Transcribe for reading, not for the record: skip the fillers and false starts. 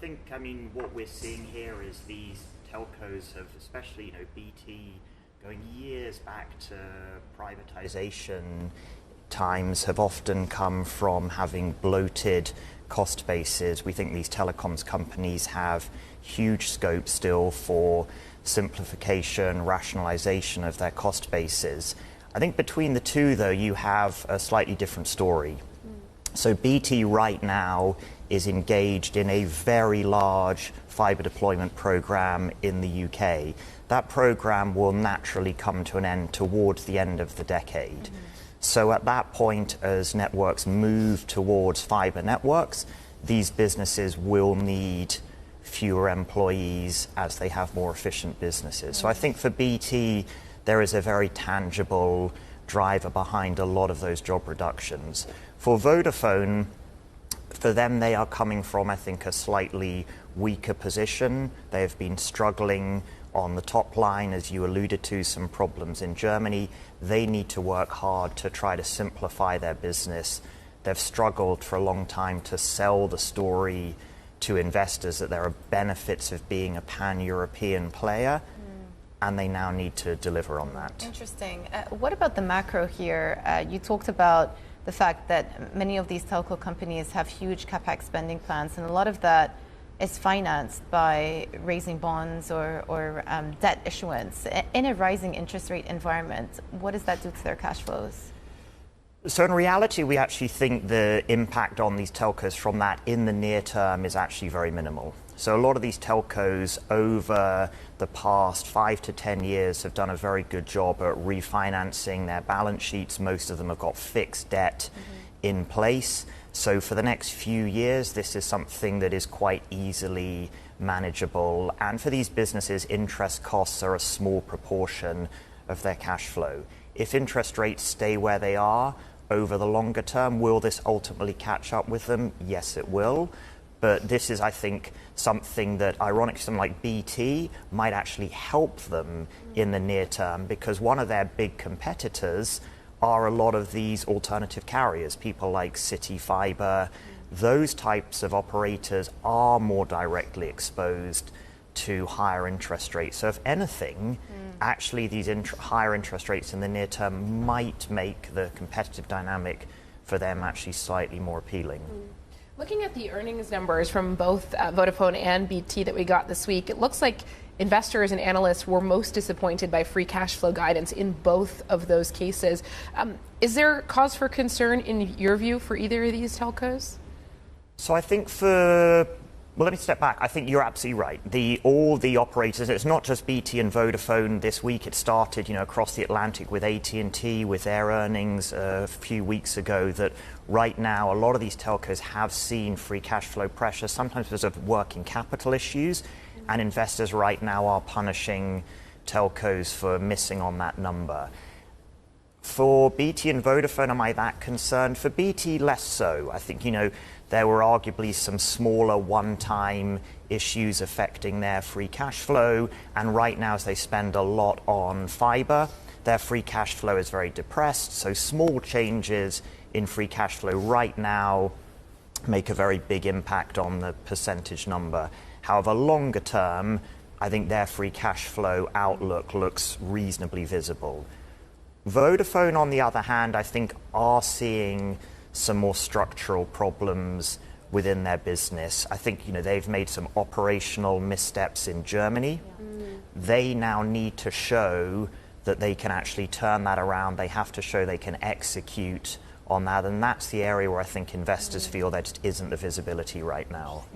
think, what we're seeing here is these telcos have, especially, BT, going years back to privatization times, have often come from having bloated cost bases. We think these telecoms companies have huge scope still for simplification, rationalization of their cost bases. I think between the two, though, you have a slightly different story. So BT right now is engaged in a very large fibre deployment program in the UK. That program will naturally come to an end towards the end of the decade. So at that point, as networks move towards fibre networks, these businesses will need fewer employees as they have more efficient businesses. So I think for BT, there is a very tangible driver behind a lot of those job reductions. For Vodafone, for them, they are coming from, I think, a slightly weaker position. They have been struggling on the top line, as you alluded to, some problems in Germany. They need to work hard to try to simplify their business. They've struggled for a long time to sell the story to investors that there are benefits of being a pan-European player, and they now need to deliver on that. Interesting. What about the macro here? You talked about the fact that many of these telco companies have huge capex spending plans, and a lot of that is financed by raising bonds or debt issuance. In a rising interest rate environment, what does that do to their cash flows? So in reality, we actually think the impact on these telcos from that in the near term is actually very minimal. So a lot of these telcos over the past 5 to 10 years have done a very good job at refinancing their balance sheets. Most of them have got fixed debt in place. So for the next few years, this is something that is quite easily manageable. And for these businesses, interest costs are a small proportion of their cash flow. If interest rates stay where they are over the longer term, will this ultimately catch up with them? Yes, it will. But this is, I think, something that, ironically, something like BT might actually help them in the near term, because one of their big competitors are a lot of these alternative carriers, people like City Fibre. Those types of operators are more directly exposed to higher interest rates. So if anything, actually these higher interest rates in the near term might make the competitive dynamic for them actually slightly more appealing. Looking at the earnings numbers from both Vodafone and BT that we got this week, it looks like investors and analysts were most disappointed by free cash flow guidance in both of those cases. Is there cause for concern, in your view, for either of these telcos? So I think well, let me step back. I think you're absolutely right. All the operators, it's not just BT and Vodafone this week. It started, across the Atlantic with AT&T, with their earnings a few weeks ago, that right now a lot of these telcos have seen free cash flow pressure, sometimes because of working capital issues, and investors right now are punishing telcos for missing on that number. For BT and Vodafone, am I that concerned? For BT, less so. I think, there were arguably some smaller one-time issues affecting their free cash flow. And right now, as they spend a lot on fibre, their free cash flow is very depressed. So small changes in free cash flow right now make a very big impact on the percentage number. However, longer term, I think their free cash flow outlook looks reasonably visible. Vodafone, on the other hand, I think are seeing some more structural problems within their business. I think, they've made some operational missteps in Germany. They now need to show that they can actually turn that around. They have to show they can execute on that. And that's the area where I think investors feel there just isn't the visibility right now.